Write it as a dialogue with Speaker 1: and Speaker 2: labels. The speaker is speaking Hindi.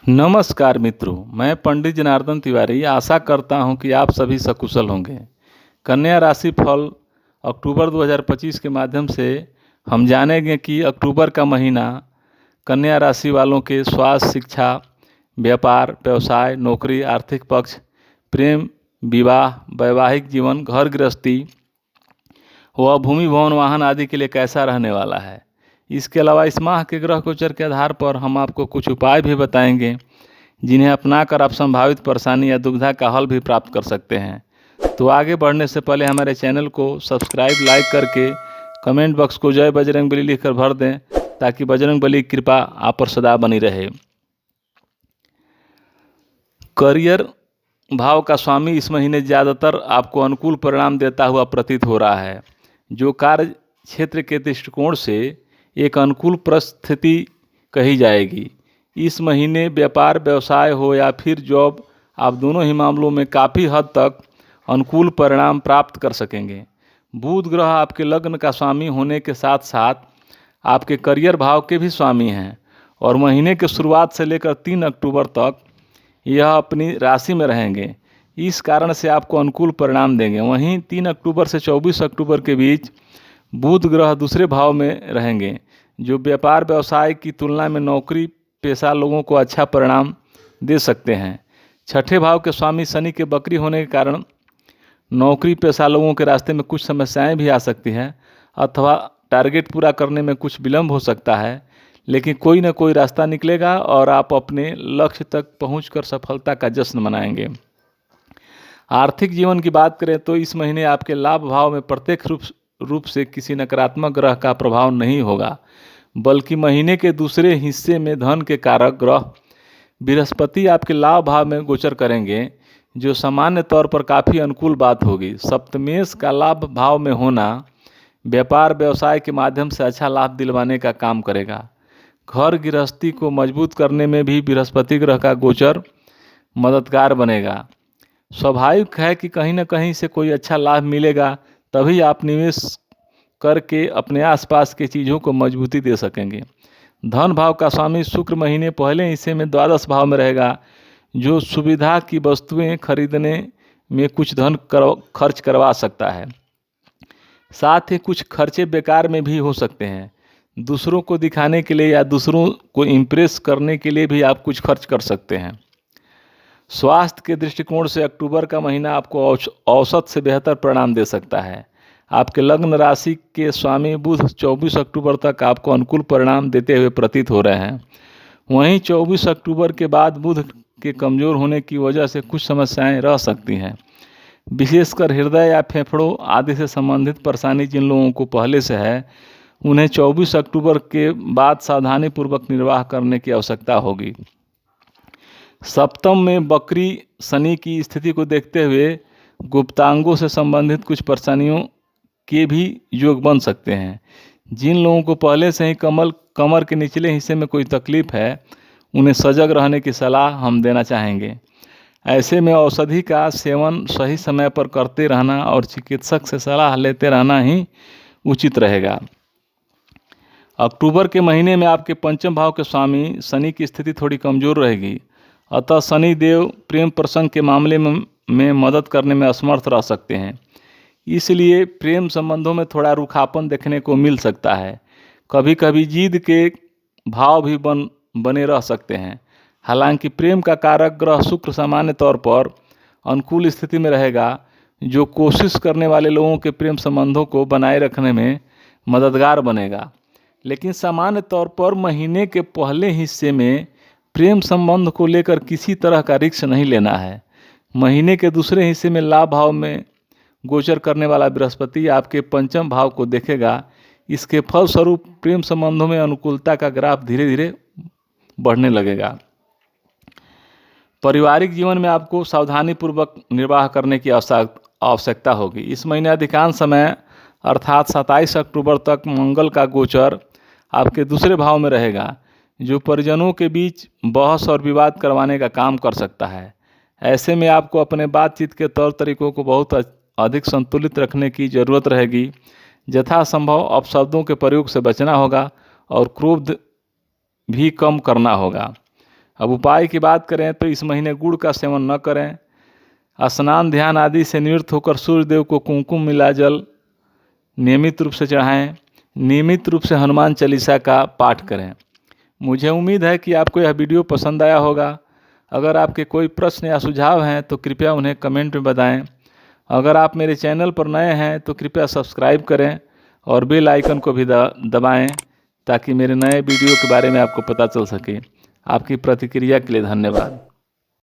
Speaker 1: नमस्कार मित्रों, मैं पंडित जनार्दन तिवारी आशा करता हूं कि आप सभी सकुशल होंगे। कन्या राशि फल अक्टूबर 2025 के माध्यम से हम जानेंगे कि अक्टूबर का महीना कन्या राशि वालों के स्वास्थ्य, शिक्षा, व्यापार, व्यवसाय, नौकरी, आर्थिक पक्ष, प्रेम, विवाह, वैवाहिक जीवन, घर गृहस्थी व भूमि भवन वाहन आदि के लिए कैसा रहने वाला है। इसके अलावा इस माह के ग्रह गोचर के आधार पर हम आपको कुछ उपाय भी बताएंगे जिन्हें अपनाकर आप संभावित परेशानी या दुविधा का हल भी प्राप्त कर सकते हैं। तो आगे बढ़ने से पहले हमारे चैनल को सब्सक्राइब, लाइक करके कमेंट बॉक्स को जय बजरंगबली लिखकर भर दें ताकि बजरंगबली की कृपा आप पर सदा बनी रहे। करियर भाव का स्वामी इस महीने ज़्यादातर आपको अनुकूल परिणाम देता हुआ प्रतीत हो रहा है, जो कार्य क्षेत्र के दृष्टिकोण से एक अनुकूल परिस्थिति कही जाएगी। इस महीने व्यापार, व्यवसाय हो या फिर जॉब, आप दोनों ही मामलों में काफ़ी हद तक अनुकूल परिणाम प्राप्त कर सकेंगे। बुध ग्रह आपके लग्न का स्वामी होने के साथ साथ आपके करियर भाव के भी स्वामी हैं और महीने के शुरुआत से लेकर 3 अक्टूबर तक यह अपनी राशि में रहेंगे। इस कारण से आपको अनुकूल परिणाम देंगे। वहीं 3 अक्टूबर से 24 अक्टूबर के बीच बुध ग्रह दूसरे भाव में रहेंगे, जो व्यापार व्यवसाय की तुलना में नौकरी पेशा लोगों को अच्छा परिणाम दे सकते हैं। छठे भाव के स्वामी शनि के बकरी होने के कारण नौकरी पेशा लोगों के रास्ते में कुछ समस्याएं भी आ सकती हैं अथवा टारगेट पूरा करने में कुछ विलंब हो सकता है, लेकिन कोई ना कोई रास्ता निकलेगा और आप अपने लक्ष्य तक पहुंचकर सफलता का जश्न मनाएंगे। आर्थिक जीवन की बात करें तो इस महीने आपके लाभ भाव में प्रत्यक्ष रूप से किसी नकारात्मक ग्रह का प्रभाव नहीं होगा, बल्कि महीने के दूसरे हिस्से में धन के कारक ग्रह बृहस्पति आपके लाभ भाव में गोचर करेंगे, जो सामान्य तौर पर काफ़ी अनुकूल बात होगी। सप्तमेश का लाभ भाव में होना व्यापार व्यवसाय के माध्यम से अच्छा लाभ दिलवाने का काम करेगा। घर गृहस्थी को मजबूत करने में भी बृहस्पति ग्रह का गोचर मददगार बनेगा। स्वाभाविक है कि कहीं ना कहीं से कोई अच्छा लाभ मिलेगा, तभी आप निवेश करके अपने आसपास के चीज़ों को मजबूती दे सकेंगे। धन भाव का स्वामी शुक्र महीने पहले हिस्से में द्वादश भाव में रहेगा, जो सुविधा की वस्तुएं खरीदने में कुछ धन खर्च करवा सकता है। साथ ही कुछ खर्चे बेकार में भी हो सकते हैं। दूसरों को दिखाने के लिए या दूसरों को इम्प्रेस करने के लिए भी आप कुछ खर्च कर सकते हैं। स्वास्थ्य के दृष्टिकोण से अक्टूबर का महीना आपको औसत से बेहतर परिणाम दे सकता है। आपके लग्न राशि के स्वामी बुध 24 अक्टूबर तक आपको अनुकूल परिणाम देते हुए प्रतीत हो रहे हैं। वहीं 24 अक्टूबर के बाद बुध के कमज़ोर होने की वजह से कुछ समस्याएं रह सकती हैं, विशेषकर हृदय या फेफड़ों आदि से संबंधित परेशानी जिन लोगों को पहले से है, उन्हें 24 अक्टूबर के बाद सावधानीपूर्वक निर्वाह करने की आवश्यकता होगी। सप्तम में बकरी शनि की स्थिति को देखते हुए गुप्तांगों से संबंधित कुछ परेशानियों के भी योग बन सकते हैं। जिन लोगों को पहले से ही कमर के निचले हिस्से में कोई तकलीफ है, उन्हें सजग रहने की सलाह हम देना चाहेंगे। ऐसे में औषधि का सेवन सही समय पर करते रहना और चिकित्सक से सलाह लेते रहना ही उचित रहेगा। अक्टूबर के महीने में आपके पंचम भाव के स्वामी शनि की स्थिति थोड़ी कमज़ोर रहेगी, अतः शनि देव प्रेम प्रसंग के मामले में मदद करने में असमर्थ रह सकते हैं। इसलिए प्रेम संबंधों में थोड़ा रूखापन देखने को मिल सकता है। कभी कभी जिद के भाव भी बने रह सकते हैं। हालांकि प्रेम का कारक ग्रह शुक्र सामान्य तौर पर अनुकूल स्थिति में रहेगा, जो कोशिश करने वाले लोगों के प्रेम संबंधों को बनाए रखने में मददगार बनेगा। लेकिन सामान्य तौर पर महीने के पहले हिस्से में प्रेम संबंध को लेकर किसी तरह का रिस्क नहीं लेना है। महीने के दूसरे हिस्से में लाभ भाव में गोचर करने वाला बृहस्पति आपके पंचम भाव को देखेगा। इसके फलस्वरूप प्रेम संबंधों में अनुकूलता का ग्राफ धीरे धीरे बढ़ने लगेगा। पारिवारिक जीवन में आपको सावधानीपूर्वक निर्वाह करने की आवश्यकता होगी। इस महीने अधिकांश समय अर्थात 27 अक्टूबर तक मंगल का गोचर आपके दूसरे भाव में रहेगा, जो परिजनों के बीच बहस और विवाद करवाने का काम कर सकता है। ऐसे में आपको अपने बातचीत के तौर तरीकों को बहुत अधिक संतुलित रखने की ज़रूरत रहेगी। यथासंभव अपशब्दों के प्रयोग से बचना होगा और क्रोध भी कम करना होगा। अब उपाय की बात करें तो इस महीने गुड़ का सेवन न करें। स्नान ध्यान आदि से निवृत्त होकर सूर्यदेव को कुमकुम मिला जल नियमित रूप से चढ़ाएं। नियमित रूप से हनुमान चालीसा का पाठ करें। मुझे उम्मीद है कि आपको यह वीडियो पसंद आया होगा। अगर आपके कोई प्रश्न या सुझाव हैं तो कृपया उन्हें कमेंट में बताएं। अगर आप मेरे चैनल पर नए हैं तो कृपया सब्सक्राइब करें और बेल आइकन को भी दबाएं ताकि मेरे नए वीडियो के बारे में आपको पता चल सके। आपकी प्रतिक्रिया के लिए धन्यवाद।